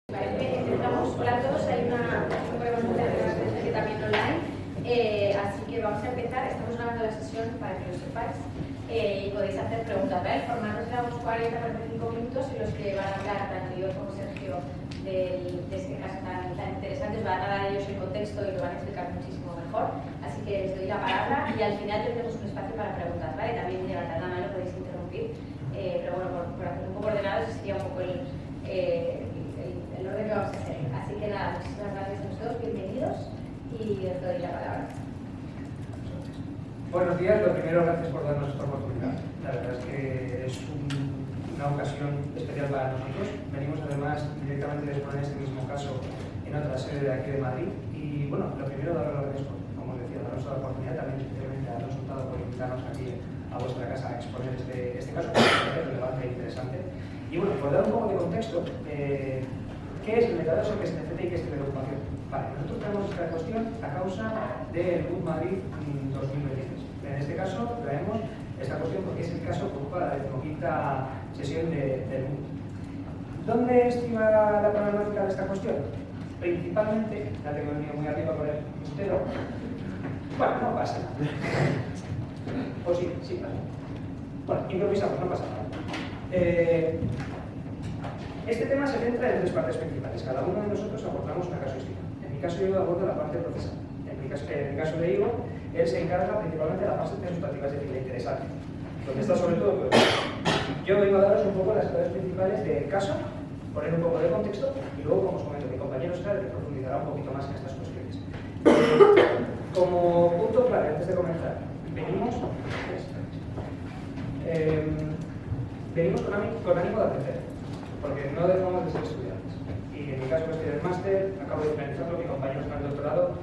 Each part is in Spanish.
Hola a todos, hay una presentación también online, así que vamos a empezar. Estamos grabando la sesión para que lo sepáis y podéis hacer preguntas. ¿Vale? El formato será unos 40-45 minutos en los que van a hablar tanto yo como Sergio de este caso tan interesante. Os van a dar ellos el contexto y lo van a explicar muchísimo mejor, así que les doy la palabra y al final tendremos un espacio para preguntas. ¿Vale? También levantad la mano, podéis interrumpir, pero bueno, por hacer un poco ordenado, ese sería un poco el orden que vamos a hacer. Así que nada, muchísimas gracias a los dos, bienvenidos y os doy la palabra. Buenos días, lo primero, gracias por darnos esta oportunidad. La verdad es que es una ocasión especial para nosotros. Venimos además directamente de exponer este mismo caso en otra sede de aquí de Madrid. Y bueno, lo primero, daros las gracias por, como os decía, darnos la oportunidad, también especialmente a los resultados por invitarnos aquí a vuestra casa a exponer este caso, que es relevante e interesante. Y bueno, por dar un poco de contexto, ¿qué es el metaverso, qué es el NFT y qué es teleocupación? Vale, nosotros traemos esta cuestión a causa del Book Madrid 2023. En este caso traemos esta cuestión porque es el caso que ocupa la 15ª sesión del Book. ¿Dónde estriba la problemática de esta cuestión? Principalmente, ya tengo venido muy arriba con el puntero. Bueno, no pasa nada. O sí, sí pasa. Bueno, improvisamos, no pasa nada. Este tema se centra en tres partes principales. Cada uno de nosotros aportamos una casuística. En mi caso yo abordo la parte procesal. En el caso de Igor, él se encarga principalmente de la fase tentativa, es decir, la interesante. Donde está sobre todo. Yo vengo a daros un poco las claves principales del caso, poner un poco de contexto y luego, como os comento, mi compañero Oscar que profundizará un poquito más en estas cuestiones. Como punto clave, antes de comenzar, venimos con ánimo de aprender, porque no dejamos de ser estudiantes. Y en mi caso estoy del máster, acabo de finalizarlo, mi compañero está en el doctorado.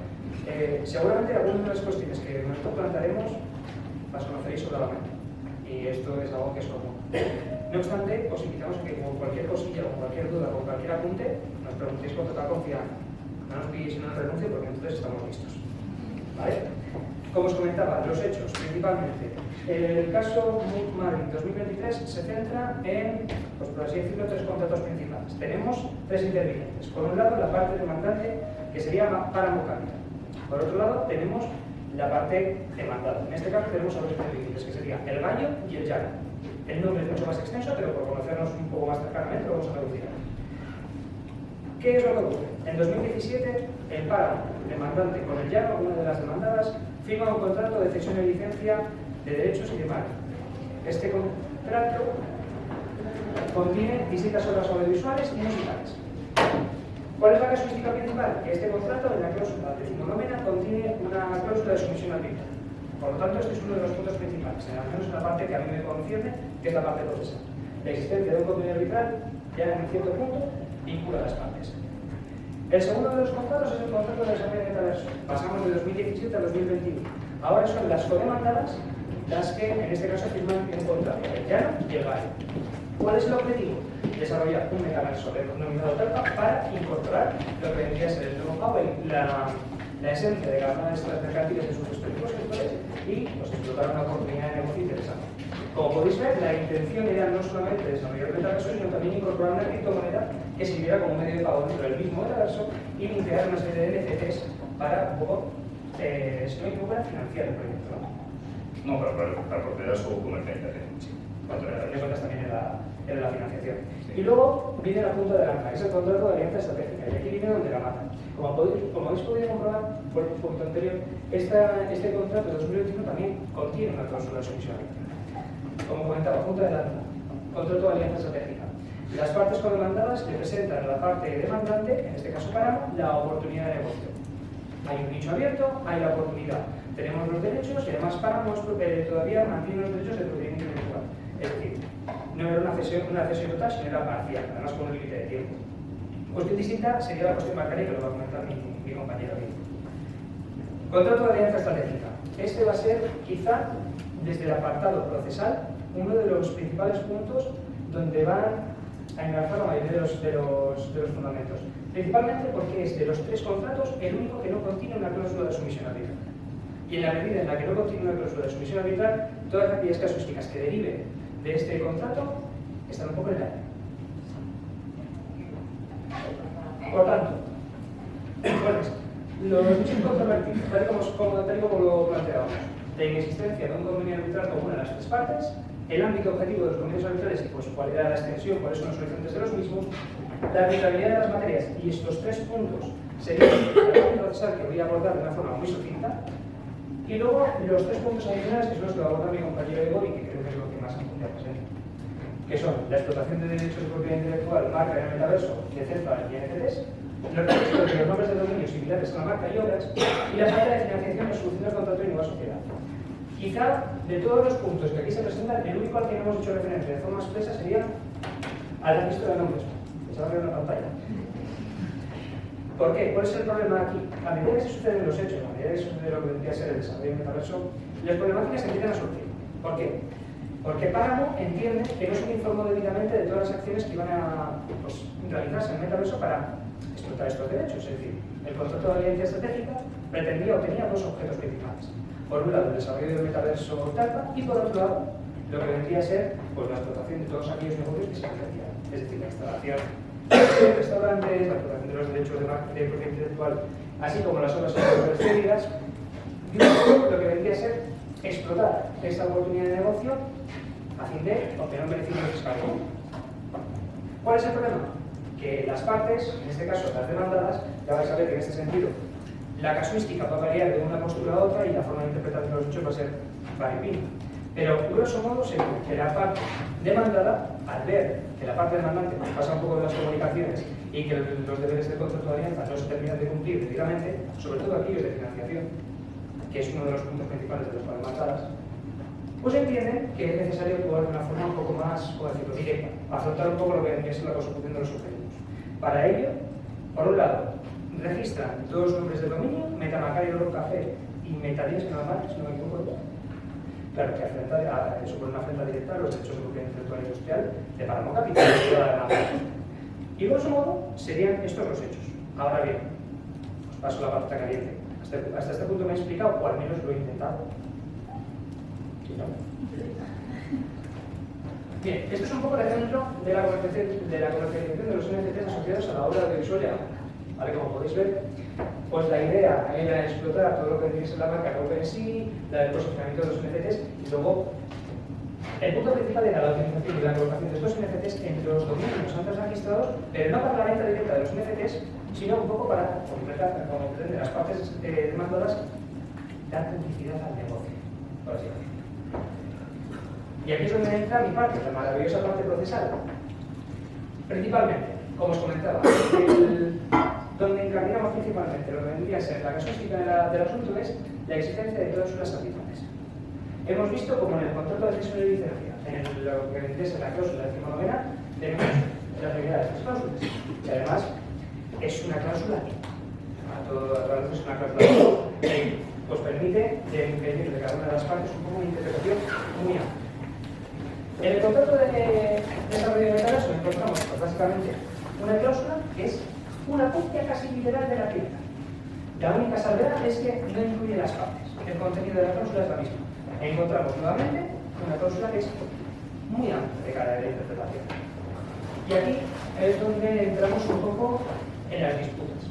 Seguramente algunas de las cuestiones que nosotros plantearemos las conoceréis sobradamente. Y esto es algo que es común. No obstante, os invitamos a que con cualquier cosilla, con cualquier duda, con cualquier apunte, nos preguntéis con total confianza. No nos pilléis en un renuncio porque entonces estamos listos. ¿Vale? Como os comentaba, los hechos, principalmente. El caso Book Madrid 2023 se centra en, pues por así decirlo, tres contratos principales. Tenemos tres intervinientes. Por un lado, la parte demandante, que sería Páramo Capital. Por otro lado, tenemos la parte demandada. En este caso tenemos a dos intervinientes, que serían el Gallo y el Llano. El nombre es mucho más extenso, pero por conocernos un poco más cercanamente lo vamos a reducir. ¿Qué es lo que ocurre? En 2017, el Páramo, demandante con el Llano, una de las demandadas, firma un contrato de cesión y licencia de derechos y de marca. Este contrato contiene distintas obras audiovisuales y musicales. ¿Cuál es la casuística principal? Que este contrato, en la cláusula decimonovena, contiene una cláusula de sumisión al título. Por lo tanto, este es uno de los puntos principales, al menos en la parte que a mí me concierne, que es la parte procesal. La existencia de un convenio arbitral, ya en cierto punto, vincula a las partes. El segundo de los contratos es el contrato de desarrollo de metaverso. Pasamos de 2017 a 2021. Ahora son las codemandadas las que, en este caso, firman un contrato, el Llano y el Gallo. ¿Cuál es el objetivo? Desarrollar un metaverso denominado Talpa para incorporar lo que vendría a ser el know-how, la esencia de cada una de estas mercantiles de sus respectivos sectores y pues, explotar una oportunidad de negocio interesante. Como podéis ver, la intención era no solamente desarrollar el metaverso, sino también incorporar una criptomoneda que sirviera como medio de pago dentro del mismo metaverso y crear una serie de NFTs para un poco, si no me equivoco, financiar el proyecto, ¿no? No, para proceder a su comercialización. Sí. De cuentas también en la financiación. Sí. Y luego viene la punta de lanza, que es el contrato de alianza estratégica. Y aquí viene donde la matan. Como habéis podido comprobar, por un punto anterior, este contrato de 2021 también contiene una cláusula de sumisión. Como comentaba, punta de lanza, contrato de alianza estratégica. Las partes codemandadas representan a la parte demandante, en este caso Páramo, la oportunidad de negocio. Hay un nicho abierto, hay la oportunidad. Tenemos los derechos y además Páramo todavía mantiene los derechos de procedimiento intelectual. Es decir, no era una cesión total, sino era parcial, además con un límite de tiempo. Cuestión distinta sería la cuestión bancaria, que lo va a comentar mi compañero aquí. Contrato de alianza estratégica. Este va a ser, quizá, desde el apartado procesal, uno de los principales puntos donde van a engarzar la mayoría de los fundamentos. Principalmente porque es de los tres contratos el único que no contiene una cláusula de sumisión arbitral. Y en la medida en la que no contiene una cláusula de sumisión arbitral, todas aquellas casuísticas que deriven de este contrato están un poco en el aire. Por tanto, pues, los hechos controvertidos, tal y como lo planteábamos, de inexistencia de un convenio arbitral común a las tres partes, el ámbito objetivo de los convenios arbitrales y pues, cuál era la extensión, cuáles son los horizontes de los mismos, la aplicabilidad de las materias y estos tres puntos serían el ámbito procesal que voy a abordar de una forma muy sucinta, y luego los tres puntos adicionales, que son los que va a abordar mi compañero Igor y que creo que es lo que más apunta presente, que son la explotación de derechos de propiedad intelectual, marca en el metaverso, etcétera, y NFTs, los registros de los nombres de dominio similares a la marca y obras, y la falta de financiación y resolución del contrato de nueva sociedad. Quizá, de todos los puntos que aquí se presentan, el único al que no hemos hecho referencia de forma expresa sería al registro de nombres. Se va a ver en la pantalla. ¿Por qué? ¿Cuál es el problema aquí? A medida que se suceden los hechos, a medida que se sucede lo que tendría que ser el desarrollo del metaverso, las problemáticas se empiezan a surgir. ¿Por qué? Porque Páramo entiende que no se le informó debidamente de todas las acciones que iban a realizarse en el metaverso para explotar estos derechos. Es decir, el contrato de alianza estratégica pretendía o tenía dos objetos principales. Por un lado, el desarrollo del metaverso TARPA y por otro lado, lo que vendría a ser pues, la explotación de todos aquellos negocios que se referían. Es decir, la instalación de restaurantes, la explotación de los derechos de propiedad intelectual, así como las obras referidas, y lo que vendría a ser explotar esta oportunidad de negocio a fin de obtener un beneficio fiscal común. ¿Cuál es el problema? Que las partes, en este caso las demandadas, ya vais a ver que en este sentido la casuística va a variar de una postura a otra y la forma de interpretación de los hechos va a ser variopinta. Pero, grosso modo, según que la parte demandada, al ver que la parte demandante pasa un poco de las comunicaciones y que los deberes del contrato de alianza no se terminan de cumplir debidamente, sobre todo aquellos de financiación, que es uno de los puntos principales de las demandadas, pues entienden que es necesario actuar de una forma un poco más, como decirlo, directa, afrontar un poco lo que es la consecución de los objetivos. Para ello, por un lado, registran dos nombres de dominio, Metamacario Café y Metadines nada más, si no me equivoco. Claro, que supone una afrenta directa a los derechos de propiedad intelectual e industrial de Páramo Capital y toda la demanda. Y grosso modo serían estos los hechos. Ahora bien, os paso la patata caliente. Hasta este punto me he explicado, o al menos lo he intentado. ¿Sí, no? Bien, esto es un poco el ejemplo de la comercialización de los NFTs asociados a la obra audiovisual y a ¿vale? Como podéis ver, pues la idea era explotar todo lo que tiene la marca OpenSea, la del posicionamiento de los NFTs y luego el punto principal era la utilización y la colocación de estos NFTs en los dominios antes registrados, pero no para la venta directa de los NFTs, sino un poco para completar, como pretenden las partes demandadas, dar publicidad al negocio, por así decirlo. Y aquí es donde entra mi parte, la maravillosa parte procesal. Principalmente, como os comentaba, donde encaminamos principalmente lo que vendría a ser la casuística del asunto es la existencia de cláusulas arbitrales. Hemos visto como en el contrato de cesión de licencia, en lo que vendría a ser la cláusula de 19ª, tenemos la realidad de estas cláusulas. Y además, es una cláusula a todas luces es una cláusula que pues permite impedir de cada una de las partes un poco una interpretación muy amplia. En el contrato de desarrollo de metaverso encontramos pues, básicamente una cláusula que es una copia casi literal de la primera. La única salvedad es que no incluye las partes. El contenido de la cláusula es la misma. Encontramos nuevamente una cláusula que es muy amplia de cara a la interpretación. Y aquí es donde entramos un poco en las disputas.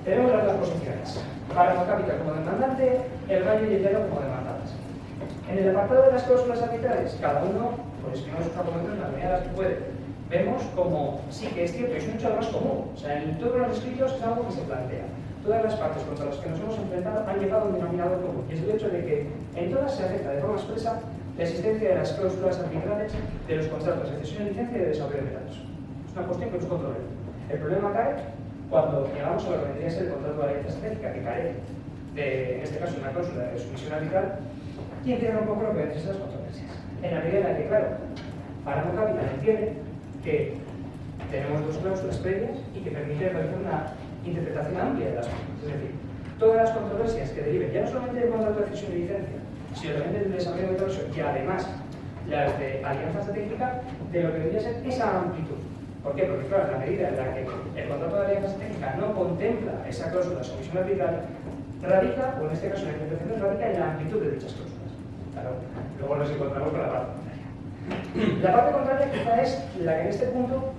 Tenemos las dos posiciones. Páramo Capital como demandante, el Valle y el Llano como demandadas. En el apartado de las cláusulas arbitrales, cada uno pues escribimos sus argumentos en la medida de las que puede. Vemos como, sí que es cierto, es un hecho además común. O sea, en todos los escritos es algo que se plantea. Todas las partes contra las que nos hemos enfrentado han llegado a un denominador común. Y es el hecho de que en todas se acepta de forma expresa la existencia de las cláusulas arbitrales de los contratos de cesión de licencia y de desarrollo de metaverso. Es una cuestión que no es controvertida. El problema cae cuando llegamos a lo que vendría a ser el contrato de alianza estratégica, que carece de, en este caso, una cláusula de sumisión arbitral, y empiezan un poco lo que vendrían a ser las controversias. En la medida en la que, claro, Páramo Capital entiende que tenemos dos cláusulas previas y que permiten realizar una interpretación amplia de las cosas. Es decir, todas las controversias que deriven ya no solamente del contrato de cesión de licencia, sino también del desarrollo de metaverso y además las de alianza estratégica, de lo que debería ser esa amplitud. ¿Por qué? Porque, claro, en la medida en la que el contrato de alianza estratégica no contempla esa cláusula de sumisión arbitral, radica, o en este caso la interpretación radica en la amplitud de dichas cláusulas. Claro, luego nos encontramos con la parte contraria. La parte contraria quizá es la que en este punto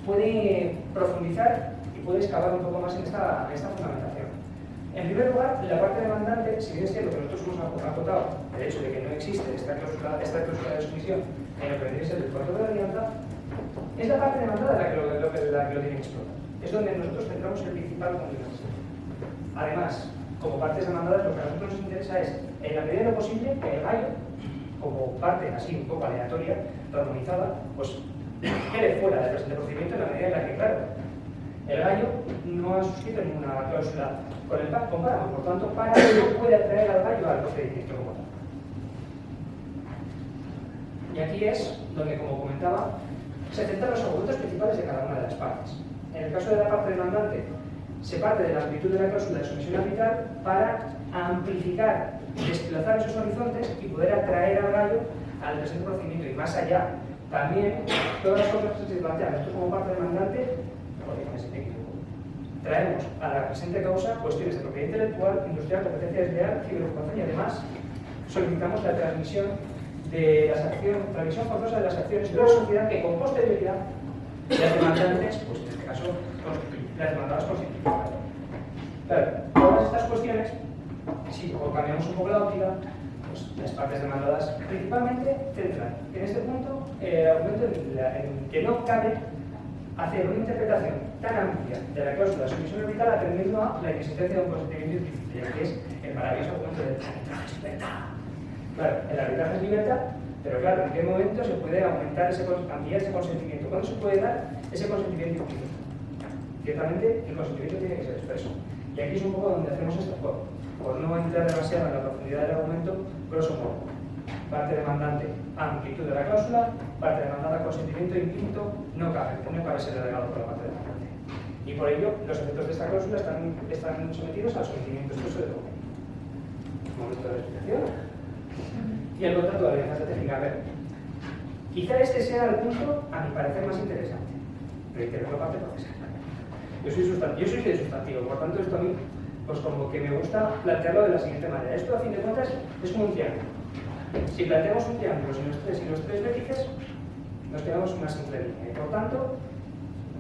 puede profundizar y puede excavar un poco más en esta fundamentación. En primer lugar, la parte demandante, si bien es cierto que nosotros hemos acotado el hecho de que no existe esta cláusula de sumisión en lo que vendría a ser el contrato de alianza, es la parte demandada la que lo tiene que explotar. Es donde nosotros centramos el principal contenido. Además, como partes demandadas, lo que a nosotros nos interesa es, en la medida de lo posible, que el gallo, como parte así un poco aleatoria, randomizada, pues quede fuera del presente procedimiento en la medida en la que, claro, el gallo no ha suscrito ninguna cláusula con el pacto con Páramo, por tanto, Páramo no puede atraer al gallo al procedimiento como tal. Y aquí es donde, como comentaba, se centran los argumentos principales de cada una de las partes. En el caso de la parte demandante, se parte de la amplitud de la cláusula de sumisión arbitral para amplificar, desplazar esos horizontes y poder atraer al gallo al presente procedimiento y más allá. También, todas las cosas que se plantean, esto como parte demandante, traemos a la presente causa cuestiones de propiedad intelectual, industrial, competencia desleal, ciberocupación y además solicitamos la transmisión de las acciones, transmisión forzosa de las acciones de una sociedad que con posterioridad las demandantes, pues en este caso, las demandadas constituyen. Claro, todas estas cuestiones, si cambiamos un poco la óptica, pues las partes demandadas principalmente centran en este punto el argumento en que no cabe hacer una interpretación tan amplia de la cláusula de sumisión orbital atendiendo a la inexistencia de un consentimiento implícito, que es el maravilloso argumento del arbitraje es libertad. Claro, el arbitraje es libertad, pero claro, ¿en qué momento se puede ampliar ese consentimiento? ¿Cuándo se puede dar ese consentimiento implícito? Ciertamente, el consentimiento tiene que ser expreso. Y aquí es un poco donde hacemos esto, por no entrar demasiado en la profundidad del argumento, grosso modo. Parte demandante, amplitud de la cláusula, parte demandada, consentimiento implícito, no cabe ser delegado por la parte demandante. Y por ello, los efectos de esta cláusula están sometidos al sometimiento expreso del documento. Momento de explicación. Y el contrato de alianza estratégica. A ver, quizá este sea el punto, a mi parecer, más interesante. Reitero la parte procesal. Yo soy de sustantivo, por tanto, esto a mí, pues como que me gusta plantearlo de la siguiente manera. Esto, a fin de cuentas, es como un triángulo. Si planteamos un triángulo sin los tres vértices, nos quedamos en una simple línea. Y por tanto,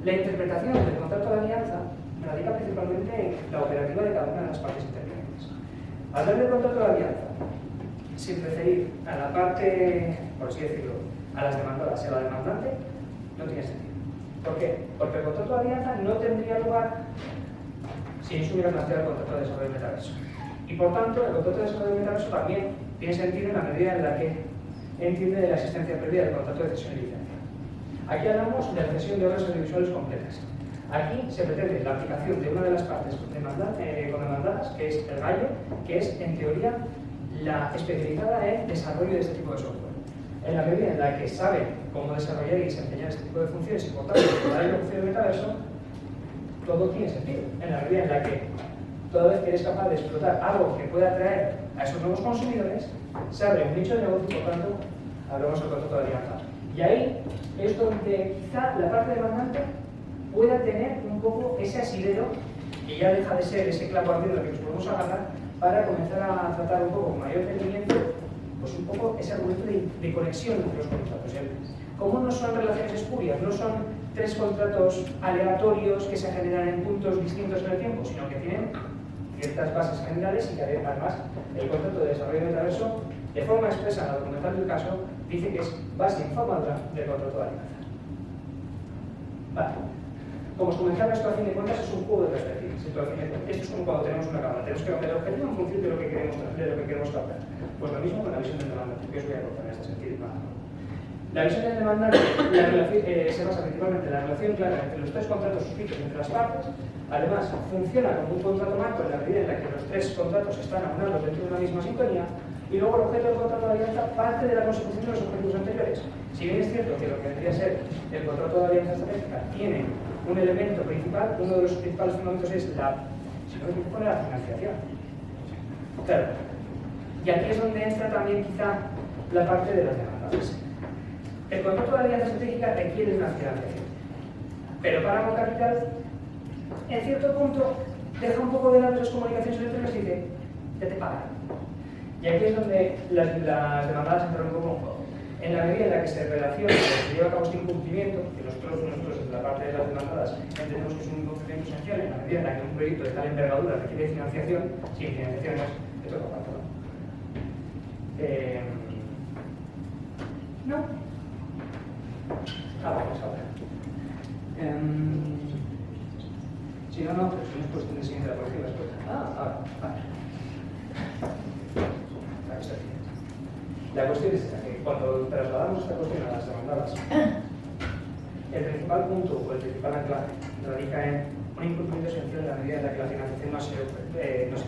la interpretación del contrato de alianza radica principalmente en la operativa de cada una de las partes intervinientes. Hablar del contrato de alianza, sin referir a la parte, por así decirlo, a las demandadas y a la demandante, no tiene sentido. ¿Por qué? Porque el contrato de alianza no tendría lugar si no se hubiera planteado el contrato de desarrollo del metaverso. Y por tanto, el contrato de desarrollo del metaverso también tiene sentido en la medida en la que entiende de la existencia previa del contrato de cesión y licencia. Aquí hablamos de la cesión de obras audiovisuales completas. Aquí se pretende la aplicación de una de las partes demandadas, que es el gallo, que es, en teoría, la especializada en desarrollo de este tipo de software. En la medida en la que sabe cómo desarrollar y desempeñar este tipo de funciones y por tanto la ejecución del metaverso, todo tiene sentido. En la medida en la que toda vez que eres capaz de explotar algo que pueda atraer a esos nuevos consumidores, se abre un nicho de negocio y por tanto hablamos del contrato de alianza. Y ahí es donde quizá la parte demandante pueda tener un poco ese asidero que ya deja de ser ese clavo ardiendo que nos podemos agarrar para comenzar a tratar un poco con mayor detenimiento, pues un poco ese argumento de conexión entre los contratos. Como no son relaciones espurias, no son tres contratos aleatorios que se generan en puntos distintos en el tiempo, sino que tienen ciertas bases generales y que además el contrato de desarrollo del metaverso, de forma expresa en la documental del caso, dice que es base informadora del contrato de alianza. Vale. Como os comentaba, esto a fin de cuentas es un juego de perspectivas. Esto es como cuando tenemos una cámara. Tenemos que cambiar el objetivo en función de lo que queremos captar. Pues lo mismo con la visión del demandante, que os voy a contar en este sentido. La visión del demandante se basa principalmente en la relación clara entre los tres contratos suscritos entre las partes. Además, funciona como un contrato marco en la medida en la que los tres contratos están aunados dentro de una misma sintonía. Y luego el objeto del contrato de alianza parte de la consecución de los objetivos anteriores. Si bien es cierto que lo que vendría a ser el contrato de alianza estratégica tiene un elemento principal, uno de los principales fundamentos es la financiación. Claro. Y aquí es donde entra también quizá la parte de las demandas. El contrato de alianza estratégica requiere una financiación. Pero Páramo Capital, en cierto punto, deja un poco de lado las comunicaciones electrónicas y dice, ya te pagan. Y aquí es donde las demandadas entran un poco en juego. En la medida medida en la que se relaciona o se lleva a cabo este incumplimiento, que nosotros desde la parte de las demandadas entendemos que es un incumplimiento esencial en la medida en la que un proyecto de tal envergadura requiere financiación, sin financiación es otra parte, ¿no? ¿No? Vamos ahora. Si no, no, pero si no es cuestión de siguiente la policía, después. Ahora, vale. La cuestión es esta, que cuando trasladamos esta cuestión a las demandadas, el principal punto o el principal anclaje radica en un incumplimiento esencial en la medida en la que la financiación no ha sido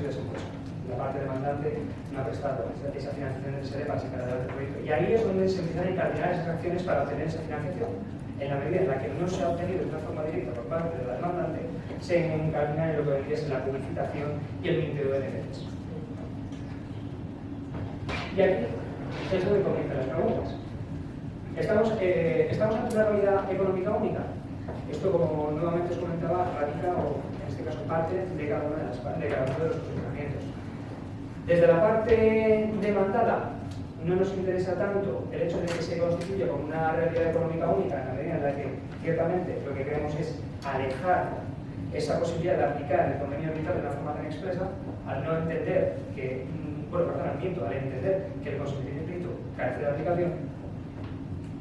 desembolsada. La parte demandante no ha prestado esa financiación necesaria para sacar adelante el proyecto. Y ahí es donde se empiezan a encardinar esas acciones para obtener esa financiación. En la medida en la que no se ha obtenido de una forma directa por parte de la demandante, se encardina en lo que vendría a ser la publicitación y el minteo de NFTs. Y aquí es donde comienzan las preguntas. ¿Estamos ante una realidad económica única? Esto, como nuevamente os comentaba, radica, o en este caso parte, de cada uno de los posicionamientos. Desde la parte demandada, no nos interesa tanto el hecho de que se constituya como una realidad económica única, en la medida en la que, ciertamente, lo que queremos es alejar esa posibilidad de aplicar el convenio arbitral de una forma tan expresa, al no entender que, al entender que el consentimiento carece de aplicación.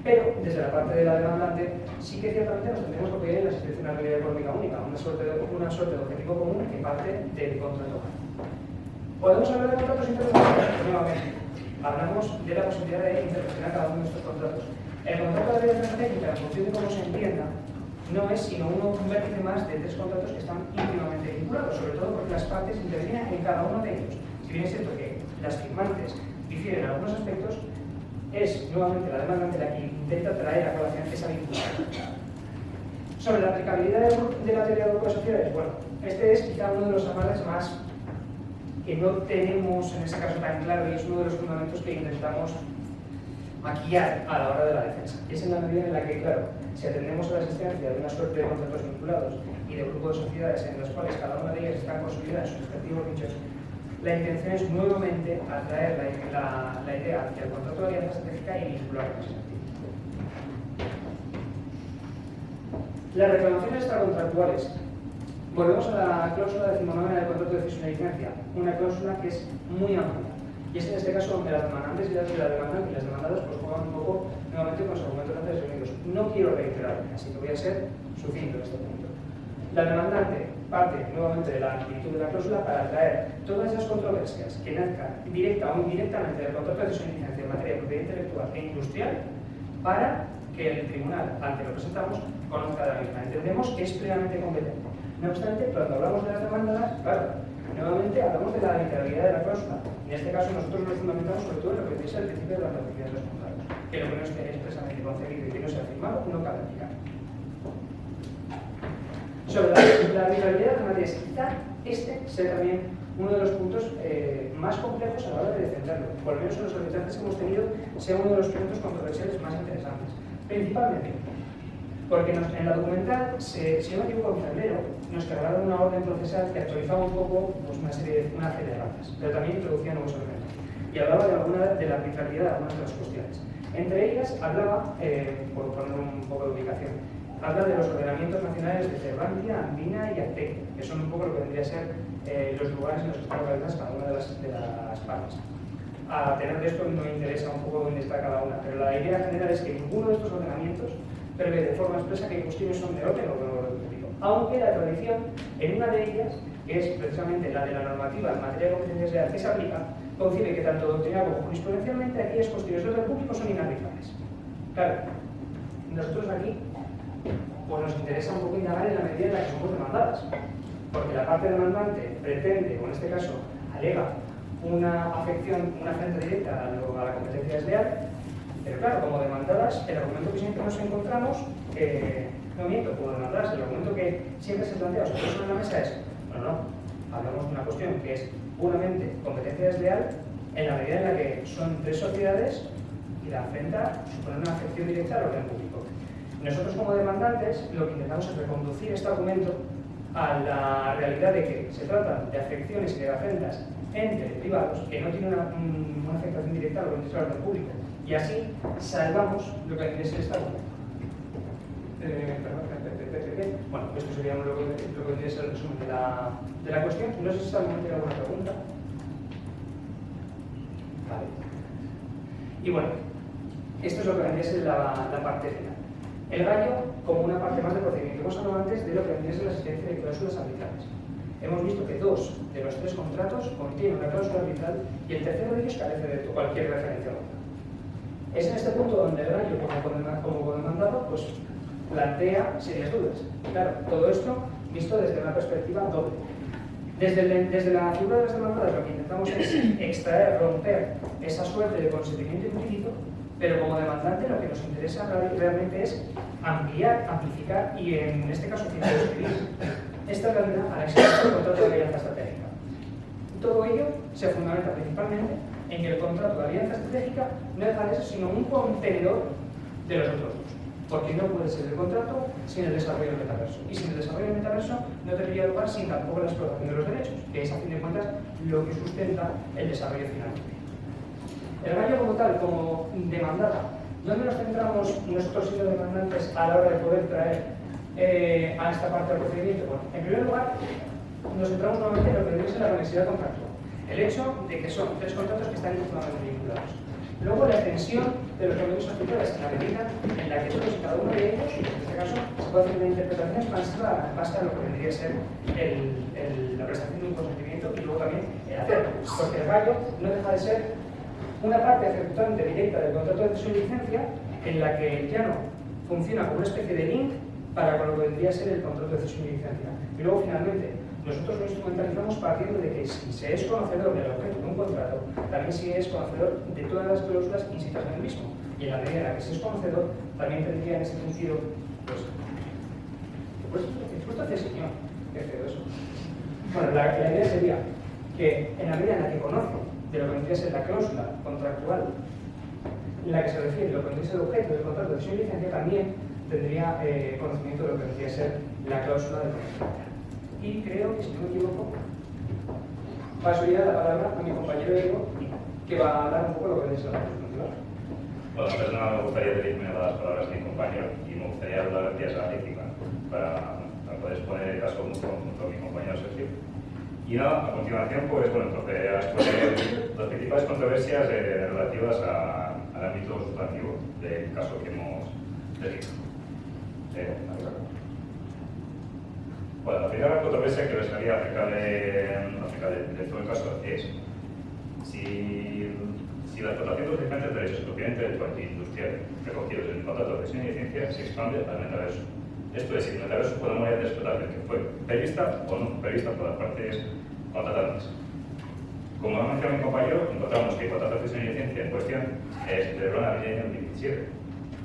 Pero, desde la parte de la demandante, sí que ciertamente nos tendremos que apoyar en la existencia de una realidad económica única, una suerte de objetivo común que parte del contrato. ¿Podemos hablar de contratos internacionales? Pues nuevamente, hablamos de la posibilidad de interpretar cada uno de estos contratos. El contrato de realidad técnica, en función de cómo se entienda, no es sino un vértice más de 3 contratos que están íntimamente vinculados, sobre todo porque las partes intervienen en cada uno de ellos. Si bien es cierto que las firmantes difieren en algunos aspectos, es nuevamente la demandante la que intenta traer a colación esa vinculación. Sobre la aplicabilidad de la teoría de grupo de sociedades, bueno, este es quizá uno de los amarres más que no tenemos en ese caso tan claro y es uno de los fundamentos que intentamos maquillar a la hora de la defensa. Y es en la medida en la que, claro, si atendemos a la existencia de una suerte de contratos vinculados y de grupos de sociedades en los cuales cada una de ellas está consolidada en sus respectivos nichos, la intención es nuevamente atraer la idea hacia el contrato de alianza estratégica y vincularlo en ese sentido. Las reclamaciones extracontractuales. Volvemos a la cláusula 19 del contrato de cesión y licencia, una cláusula que es muy amplia. Y es en este caso donde las demandantes y las demandadas pues juegan un poco nuevamente con los argumentos antes reunidos. No quiero reiterarme, así que voy a ser sucinto en este punto. La demandante parte nuevamente de la amplitud de la cláusula para atraer todas esas controversias que nazcan directa o indirectamente del contrato de cesión y licencia en materia de propiedad intelectual e industrial para que el tribunal al que lo presentamos conozca de la misma. Entendemos que es plenamente competente. No obstante, cuando hablamos de las demandadas, claro, nuevamente hablamos de la arbitrariedad de la cláusula. En este caso nosotros nos fundamentamos sobre todo en lo que dice el principio de la noticidad de los contratos, que lo que no esté expresamente concebido y que no sea firmado no cabe aplicar. Sobre la arbitrariedad de materias, quizá este sea también uno de los puntos más complejos a la hora de defenderlo, por lo menos en los arbitrantes que hemos tenido, sea uno de los puntos controversiales más interesantes. Principalmente, porque en la documental, si no me equivoco, en febrero, nos cargaron una orden procesal que actualizaba un poco pues, una serie de razas, pero también introducía nuevos elementos. Y hablaba de alguna de la arbitrariedad de algunas de las cuestiones. Entre ellas hablaba, por poner un poco de ubicación, habla de los ordenamientos nacionales de Cervantes, Andina y Azteca, que son un poco lo que vendría a ser los lugares en los que están localizadas cada una de las partes. A tener de esto no me interesa un poco dónde está cada una, pero la idea general es que ninguno de estos ordenamientos prevé de forma expresa que cuestiones son de orden o de orden público. Aunque la tradición, en una de ellas, que es precisamente la de la normativa en materia de competencias leales que se aplica, concibe que tanto doctrinal como jurisprudencialmente aquellas cuestiones de orden público son inarbitrables. Claro, nosotros aquí pues nos interesa un poco indagar en la medida en la que somos demandadas, porque la parte demandante pretende, o en este caso alega, una afección, una afrenta directa a la competencia desleal, pero claro, como demandadas, el argumento que siempre nos encontramos, no miento, como demandadas, el argumento que siempre se plantea, o se puso en la mesa es, no, hablamos de una cuestión que es puramente competencia desleal, en la medida en la que son 3 sociedades y la afrenta supone una afección directa al orden público. Nosotros como demandantes lo que intentamos es reconducir este argumento a la realidad de que se trata de afecciones y de afrentas entre privados que no tienen una afectación directa a lo que es el orden público. Y así salvamos lo que es el Estado. Bueno, esto sería lo que es el resumen de la cuestión. No sé si está tiene alguna pregunta. Vale. Y bueno, esto es lo que vendría a ser la parte final. El gallo como una parte más del procedimiento. Hemos hablado antes de lo que vendría a ser la existencia de cláusulas arbitrales. Hemos visto que 2 de los 3 contratos contienen una cláusula arbitral y el tercero de ellos carece de cualquier referencia a otra. Es en este punto donde el gallo, como demandado, pues plantea serias dudas. Claro, todo esto visto desde una perspectiva doble. Desde la figura de las demandadas lo que intentamos es extraer, romper esa suerte de consentimiento implícito, pero como demandante lo que nos interesa realmente es ampliar, amplificar y en este caso circunscribir esta realidad a la existencia del contrato de alianza estratégica. Todo ello se fundamenta principalmente en que el contrato de alianza estratégica no deja de ser sino un contenedor de los otros dos, porque no puede ser el contrato sin el desarrollo del metaverso. Y sin el desarrollo del metaverso no tendría lugar sin tampoco la explotación de los derechos, que es a fin de cuentas lo que sustenta el desarrollo final. El gallo como tal, como demandada, ¿dónde nos centramos nosotros siendo demandantes a la hora de poder traer a esta parte del procedimiento? Bueno, en primer lugar, nos centramos nuevamente en lo que debe ser la necesidad contractual. El hecho de que son 3 contratos que están íntimamente vinculados. Luego, la extensión de los convenios arbitrales en la medida en la que todos y cada uno de ellos, en este caso, se puede hacer una interpretación expansiva en base a lo que vendría a ser la prestación de un consentimiento y luego también el hacerlo. Porque el gallo no deja de ser una parte ejecutante directa del contrato de cesión y licencia en la que el llano funciona como una especie de link para con lo que vendría a ser el contrato de cesión y licencia. Y luego, finalmente, nosotros lo instrumentalizamos partiendo de que si se es conocedor del objeto de un contrato, también se es conocedor de todas las cláusulas inscritas en el mismo. Y en la medida en la que se es conocedor, también tendría en ese sentido, pues expuesto a cesión. Qué feo eso. Bueno, la idea sería que en la medida en la que conoce de lo que vendría a ser la cláusula contractual en la que se refiere lo que vendría a ser el objeto del contrato de cesión y licencia, también tendría conocimiento de lo que vendría a ser la cláusula de confidencialidad. Y creo que, si no me equivoco, paso ya la palabra a mi compañero Diego, que va a hablar un poco de lo que es la constitución. Bueno, antes de nada me gustaría dirigirme a las palabras de mi compañero y me gustaría hablar de esa ética para poder exponer el caso junto a mi compañero Sergio. Y nada, a continuación, pues bueno, procederé a exponer las principales controversias relativas al ámbito sustantivo del caso que hemos descrito. Bueno, la primera controversia que resalía acerca de todo el caso es si la explotación de los diferentes derechos propiamente intelectual e industrial recogidos en el contrato de cesión y licencia se expande al metaverso. Esto es, si el metaverso fue una modalidad de explotación que fue prevista o no prevista por las partes contratantes. Como ha mencionado mi compañero, encontramos que el contrato de cesión y licencia en cuestión se celebró en abril del año 2017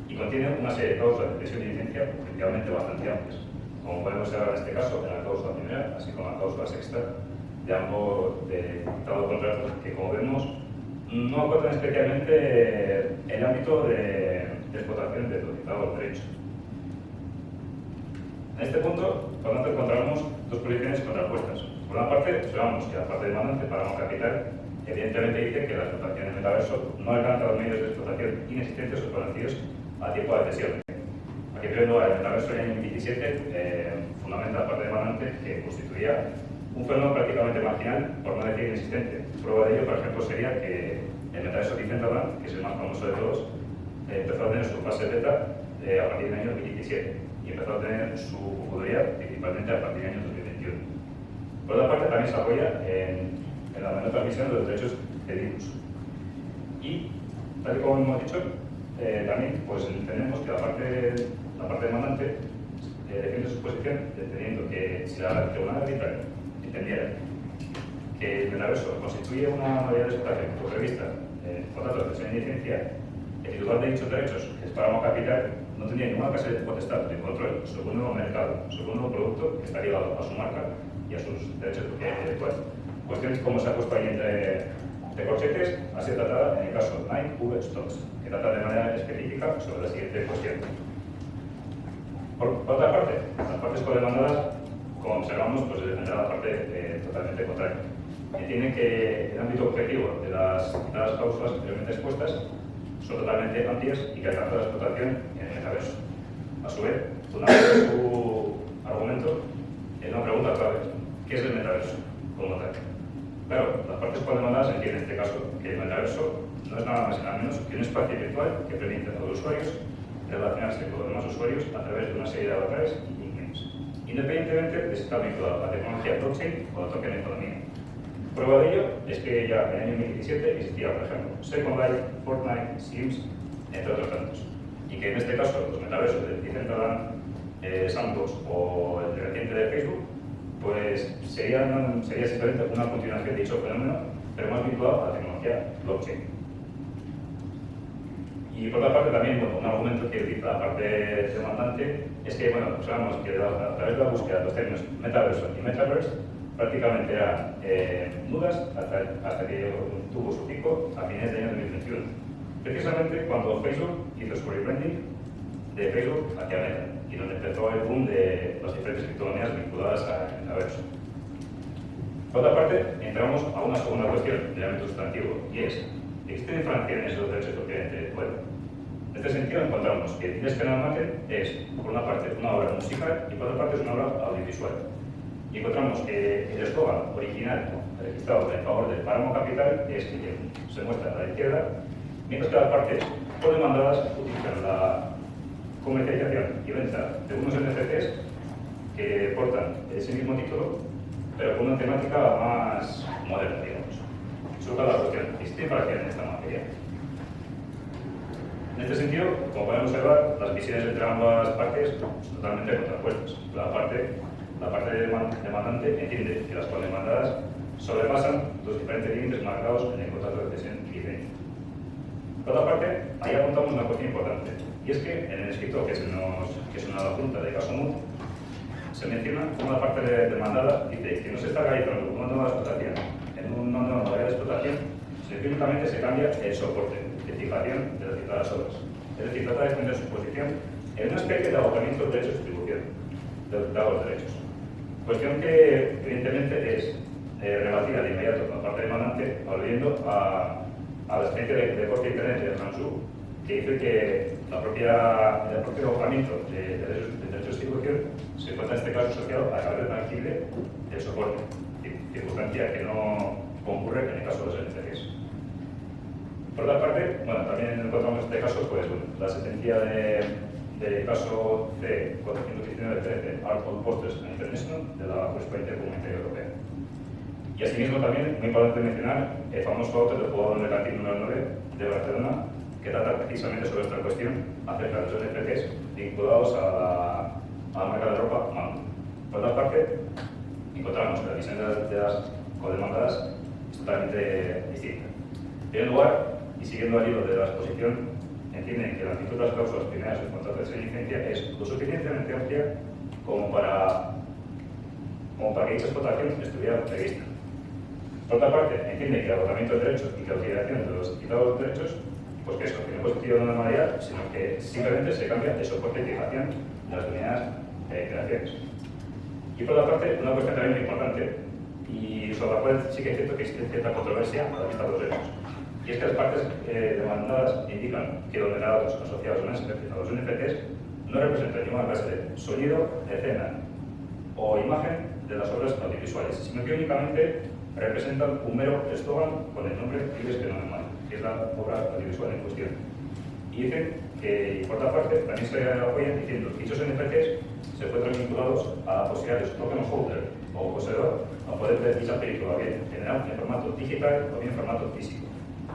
y contiene una serie de cláusulas de cesión y licencia efectivamente bastante amplias, como podemos observar en este caso en la cláusula primera, así como en la cláusula sexta de ambos de citados contratos, que como vemos no acordan especialmente el ámbito de explotación de los citados derechos. En este punto, por lo tanto, encontramos dos posiciones contrapuestas. Por una parte, observamos que la parte demandante para no capital evidentemente dice que la explotación del metaverso no alcanza los medios de explotación inexistentes o conocidos a tiempo de cesión. Aquí, en primer lugar, el metaverso en el año 2017 fundamenta la parte demandante que constituía un fenómeno prácticamente marginal, por no decir inexistente. Prueba de ello, por ejemplo, sería que el metaverso Decentraland, que es el más famoso de todos, empezó a tener su fase beta a partir del año 2017 y empezó a tener su popularidad principalmente a partir del año 2021. Por otra parte, también se apoya en la menor transmisión de los derechos cedidos. Y, tal y como hemos dicho, también pues, entendemos que la parte demandante defiende su posición entendiendo que si la tribunal arbitral entendiera que el metaverso constituye una modalidad de explotación prevista en el contrato de cesión y licencia, el titular de dichos derechos, que es Páramo Capital, no tendría ninguna clase de potestad de control sobre un nuevo mercado, sobre un nuevo producto que está ligado a su marca y a sus derechos intelectuales. Cuestiones como se ha puesto ahí entre corchetes ha sido tratada en el caso Nike V Stocks, que trata de manera específica sobre la siguiente cuestión. Por otra parte, las partes codemandadas, como observamos, pues defenderá la parte totalmente contraria. entienden que el ámbito objetivo de las citadas cláusulas anteriormente expuestas son totalmente amplias y que alcanzan la explotación en el metaverso. A su vez, fundamenta su argumento en una pregunta clave: ¿qué es el metaverso como tal? Claro, las partes codemandadas entienden en este caso que el metaverso no es nada más y nada menos que un espacio virtual que permite a los usuarios relacionarse con los demás usuarios a través de una serie de avatares y nicknames, independientemente de si está vinculado a la tecnología blockchain o a la token economía. Prueba de ello es que ya en el año 2017 existía, por ejemplo, Second Life, Fortnite, Sims, entre otros tantos. Y que en este caso los metaversos de Decentraland, Sandbox o el reciente de Facebook, pues sería simplemente una continuación de dicho fenómeno, pero más vinculado a la tecnología blockchain. Y por otra parte también, bueno, un argumento que utiliza la parte demandante es que, bueno, sabemos que a través de la búsqueda de los términos metaverso y metaverse, prácticamente eran nudas hasta que tuvo su pico a fines del año 2021. Precisamente cuando Facebook hizo su rebranding de Facebook hacia Meta, y donde empezó el boom de las diferentes criptomonedas vinculadas al metaverso. Por otra parte, entramos a una segunda cuestión del ámbito sustantivo, y es: ¿existen infracciones de los derechos de propiedad intelectual? En este sentido encontramos que Diles que no maten es, por una parte, una obra musical y por otra parte es una obra audiovisual. Y encontramos que el eslogan original registrado en favor del páramo capital es que se muestra a la izquierda, mientras que las partes codemandadas utilizan la comercialización y venta de unos NFTs que portan ese mismo título, pero con una temática más moderna, digamos. Surge la cuestión: ¿existe infracción en esta materia? En este sentido, como podemos observar, las visiones entre ambas partes son totalmente contrapuestas. La parte demandante entiende que las codemandadas sobrepasan los diferentes límites marcados en el contrato de cesión y licencia. Por otra parte, ahí apuntamos una cuestión importante, y es que en el escrito que es una adjunta de caso MUD, se menciona como la parte demandada dice que no se está realizando una nueva explotación en una nueva modalidad de explotación, simplemente se cambia el soporte de fijación de las citadas obras. Es decir, trata de defender su posición en una especie de agotamiento de derechos de distribución de los derechos. Cuestión que, evidentemente, es rebatida de inmediato por la parte demandante, aludiendo a la experiencia de corte de internet de Hansu, que dice que el propio agotamiento de derechos de distribución se encuentra en este caso asociado a la carga tangible del soporte, circunstancia que no concurre en el caso de los NFTs. Por otra parte, bueno, también encontramos en este caso, pues, la sentencia del caso C-419-13, Art of Posters and International, de la Jurisprudencia Comunitaria Europea. Y asimismo también, muy importante mencionar, el famoso auto del juzgado mercantil número 9 de Barcelona, que trata precisamente sobre esta cuestión acerca de los NFTs vinculados a la marca de ropa Mango. Por otra parte, encontramos que la visión de las codemandadas es totalmente distinta. En primer lugar, y siguiendo al hilo de la exposición, entienden que la actitud de las cláusulas primeras del contrato de licencia es lo suficientemente amplia como para que dicha explotación estuviera prevista. Por otra parte, entiende que el agotamiento de derechos y que la utilización de los citados derechos, pues que eso, que no es constituido de una manera, sino que simplemente se cambia el soporte de fijación de las determinadas creaciones. Y por otra parte, una cuestión también muy importante, y sobre la cual sí que es cierto que existe cierta controversia a la vista de los derechos. Y es que las partes demandadas indican que los datos asociados a los NFTs no representan ninguna clase de sonido, escena o imagen de las obras audiovisuales, sino que únicamente representan un mero eslogan con el nombre Diles que no me maten, que es la obra audiovisual en cuestión. Y dicen que, y por otra parte, también se apoyan diciendo que dichos NFTs se encuentran vinculados a la posibilidad de su token holder o poseedor a poder ver dicha película bien en formato digital o bien en formato físico.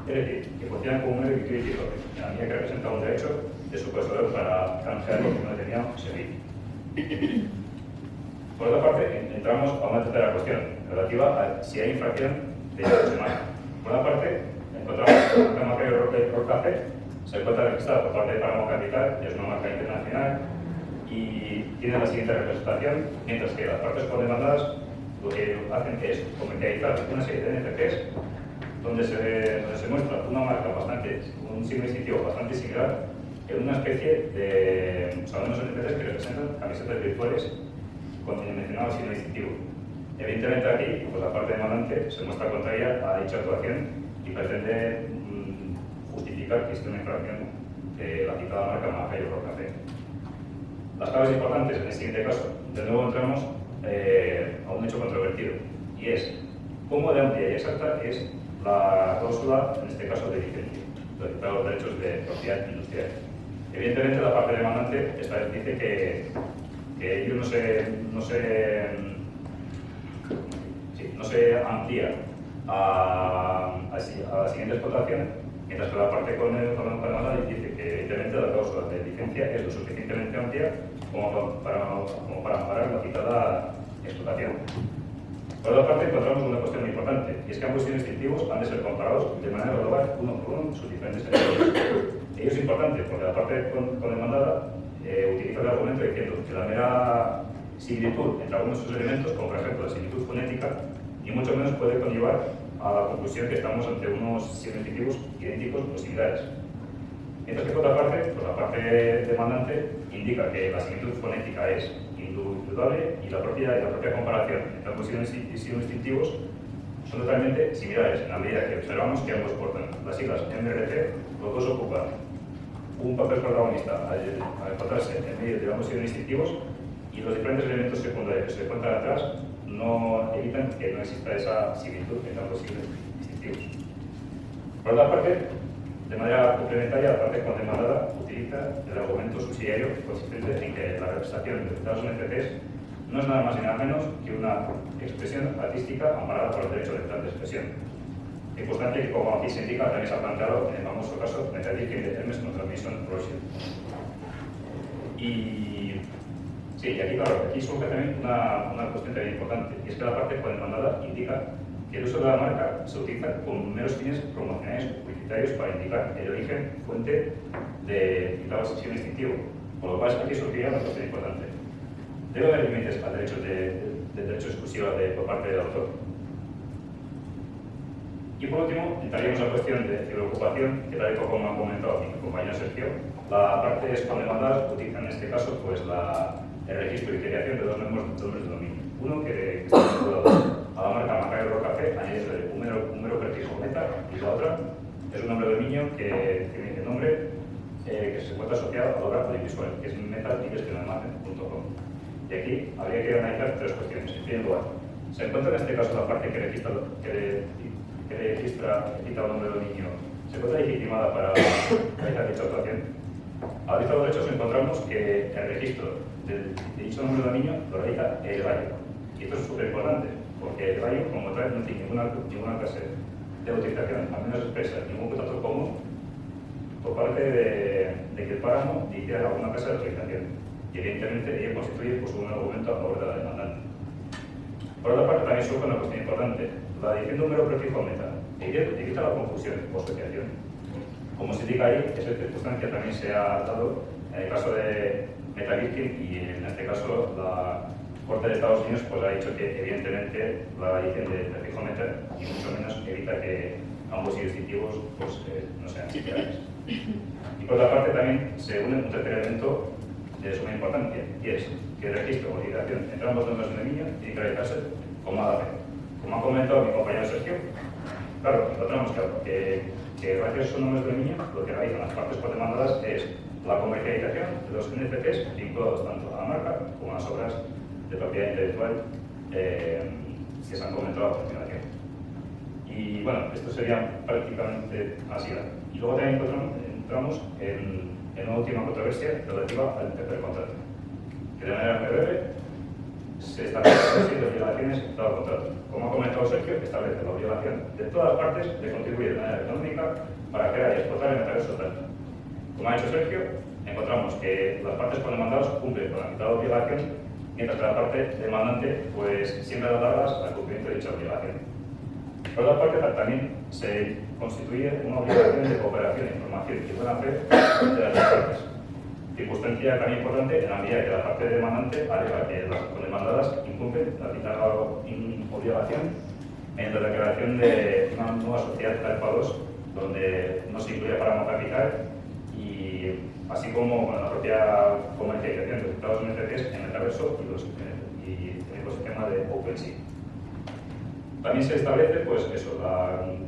Es decir, que funcionan como un medio utility token, en la medida que representa un derecho de su poseedor para canjearlo en un determinado servicio. Por otra parte, entramos a una tercera cuestión, relativa a si hay infracción de derechos de marca. Por una parte, encontramos que la marca de Rock Café se encuentra registrada por parte de Páramo Capital, es una marca internacional y tiene la siguiente representación, mientras que las partes codemandadas lo que hacen es comercializar una serie de NFTs donde se muestra una marca un signo distintivo bastante similar en una especie de, unos NFTs que representan camisetas virtuales con el mencionado signo distintivo. Evidentemente aquí, pues la parte demandante se muestra contraria a dicha actuación y pretende justificar que existe una infracción de la citada marca Maffei o Rocafé. Las claves importantes en el siguiente caso, de nuevo entramos a un hecho controvertido, y es cómo de amplia y exacta es la cláusula, en este caso de licencia, de los derechos de propiedad industrial. Evidentemente la parte demandante dice que ello no se amplía a la siguiente explotación, mientras que la parte con el demandada dice que evidentemente la cláusula de licencia es lo suficientemente amplia como para amparar la citada explotación. Por otra parte, encontramos una cuestión muy importante, y es que ambos sistemas distintivos han de ser comparados de manera global, uno por uno, sus diferentes elementos. Ello es importante porque la parte con demandada utiliza el argumento diciendo que la mera similitud entre algunos de sus elementos, como por ejemplo la similitud fonética, ni mucho menos puede conllevar a la conclusión que estamos ante unos sistemas distintivos idénticos o similares. Mientras que por otra parte, pues la parte demandante indica que la similitud fonética es indudable y la propia comparación entre ambos sistemas distintivos son totalmente similares en la medida que observamos que ambos portan las siglas MRC, los dos ocupan un papel protagonista al encontrarse en medio de ambos sistemas distintivos y los diferentes elementos secundarios que se encuentran atrás no evitan que no exista esa similitud entre ambos sistemas distintivos. Por otra parte, de manera complementaria, la parte condemnada utiliza el argumento subsidiario consistente en que la representación de determinados NFTs no es nada más ni nada menos que una expresión artística amparada por el derecho de libertad de expresión. Circunstancia que, como aquí se indica, también se ha planteado en el famoso caso Metadicking de Hermes contra Mason Rothschild. Y sí, y aquí, claro, aquí surge también una cuestión también importante, y es que la parte condemnada indica que el uso de la marca se utiliza con meros fines promocionales o publicitarios para indicar el origen, fuente de citado sistema distintivo, por lo cual aquí surgiría una cuestión importante. ¿Debe haber límites al derecho de derecho exclusivo por parte del autor? Y por último, entraríamos a la cuestión de ciberocupación, que tal y como ha comentado mi compañero Sergio, la parte condemada utiliza en este caso pues, el registro y creación de dos nombres de dominio. Uno que está vinculado a la marca Macario Rocafé, añadiéndole un mero prefijo meta, y la otra es un nombre de dominio que tiene el nombre que se encuentra asociado a la obra audiovisual, que es metal-imagen.com. Y aquí habría que analizar tres cuestiones. En primer lugar, ¿se encuentra en este caso la parte que registra el nombre de dominio? ¿Se encuentra legitimada para realizar dicha actuación? A la vista de los hechos encontramos que el registro de dicho nombre de dominio lo realiza el gallo. Y esto es súper importante, porque el gallo, como tal, no tiene ninguna clase de utilización, al menos expresa, ningún contrato común por parte de que el páramo hiciera alguna clase de utilización. Y evidentemente ello constituye pues, un argumento a favor de la demandante. Por otra parte, también surge una cuestión importante. La adición de un mero prefijo meta evita la confusión o asociación. Como se indica ahí, esa circunstancia también se ha dado en el caso de Metadicking y en este caso la Corte de Estados Unidos pues, ha dicho que evidentemente la adición de prefijo meta y mucho menos evita que ambos distintivos pues, no sean similares. Y por otra parte también se une un tercer elemento de suma importancia, y es que el registro o utilización entre ambos nombres de dominio tiene que realizarse como ha comentado mi compañero Sergio. Claro, encontramos que gracias a esos nombres de dominio, lo que realizan las partes codemandadas es la comercialización de los NFTs vinculados tanto a la marca como a las obras de propiedad intelectual que se han comentado a continuación. Y bueno, esto sería prácticamente así. Y luego también entramos en una última controversia relativa al tercer contrato, que de manera muy breve se establecen las obligaciones de todo contrato. Como ha comentado Sergio, establece la obligación de todas las partes de contribuir de manera económica para crear y explotar el metaverso tal. Como ha dicho Sergio, encontramos que las partes codemandadas cumplen con la citada obligación, mientras que la parte demandante pues, siempre da largas al cumplimiento de dicha obligación. Por otra parte, también se constituye una obligación de cooperación, información y buena fe de las dos partes. Circunstancia también importante en la medida que la parte demandante alega que las codemandadas incumplen la citada obligación mediante la creación de una nueva sociedad Alfa 2, donde no se incluye páramo capital y así como con la propia comercialización de resultados NFTs en el metaverso y en el ecosistema de OpenSea. También se establece, pues eso,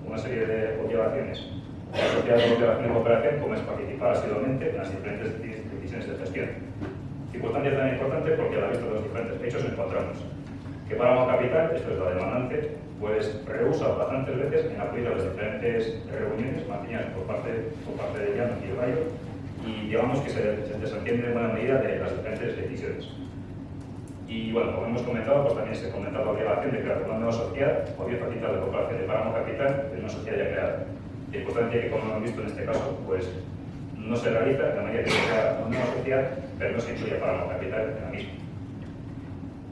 una serie de obligaciones asociadas a la obligación de cooperación, como es participar asiduamente en las diferentes decisiones de gestión. Circunstancia también importante porque a la vista de los diferentes hechos encontramos que Páramo Capital, esto es la demandante, pues rehúsa bastantes veces en acudir a las diferentes reuniones mantenidas por parte de Llano y el Rayo, y digamos que se desentiende en buena medida de las diferentes decisiones. Y bueno, como hemos comentado, pues también se comenta la obligación de crear una nueva sociedad o bien facilitar la cooperación de Páramo Capital en una sociedad ya creada. Circunstancia que, como hemos visto en este caso, pues no se realiza, la mayoría que se crea una nueva sociedad, pero no se incluye Páramo Capital en la misma.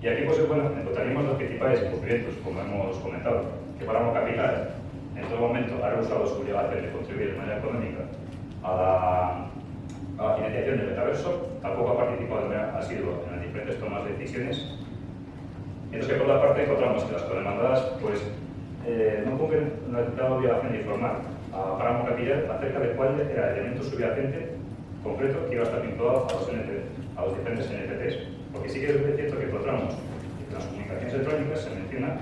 Y aquí, pues bueno, encontraríamos los principales incumplimientos, como hemos comentado, que Páramo Capital en todo momento ha rehusado su obligación de contribuir de manera económica a la financiación del metaverso, tampoco ha participado de manera asidua en las diferentes tomas de decisiones, mientras que por otra parte encontramos que las codemandadas pues, no cumplen la obligación de informar a Páramo Capital acerca de cuál era el elemento subyacente concreto que iba a estar vinculado a los diferentes NFTs, porque sí que es cierto que encontramos que en las comunicaciones electrónicas se menciona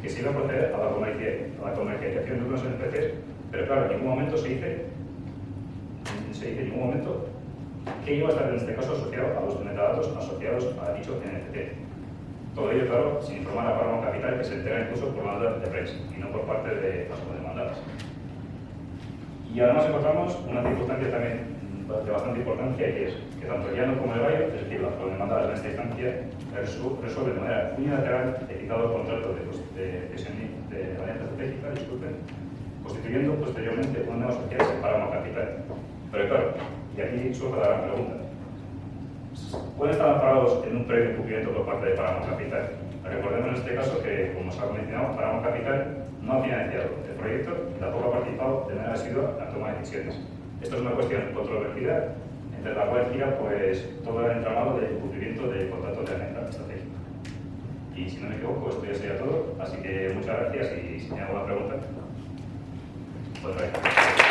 que se iba a proceder a la comercialización de unos NFTs, pero claro, en ningún momento se dice en ningún momento que iba a estar en este caso asociado a los metadatos asociados a dicho NFT. Todo ello, claro, sin informar a Páramo Capital, que se entera incluso por la nota de prensa y no por parte de las codemandadas. Y además encontramos una circunstancia también de bastante importancia, y es que tanto el Llano como el Rayo, es decir, las codemandadas en esta instancia, resuelven de manera unilateral el citado contrato de alianza estratégica, constituyendo posteriormente una nueva sociedad en Páramo Capital. Pero claro, y aquí surge la gran pregunta: ¿pueden estar amparados en un previo incumplimiento por parte de Páramo Capital? Recordemos en este caso que, como se ha mencionado, Páramo Capital no ha financiado el proyecto y tampoco ha participado de manera asidua en la toma de decisiones. Esto es una cuestión controvertida, entre la cual gira pues, todo el entramado del cumplimiento del contrato de alianza estratégica. Y si no me equivoco, esto ya sería todo, así que muchas gracias y si tienen alguna pregunta, pues gracias.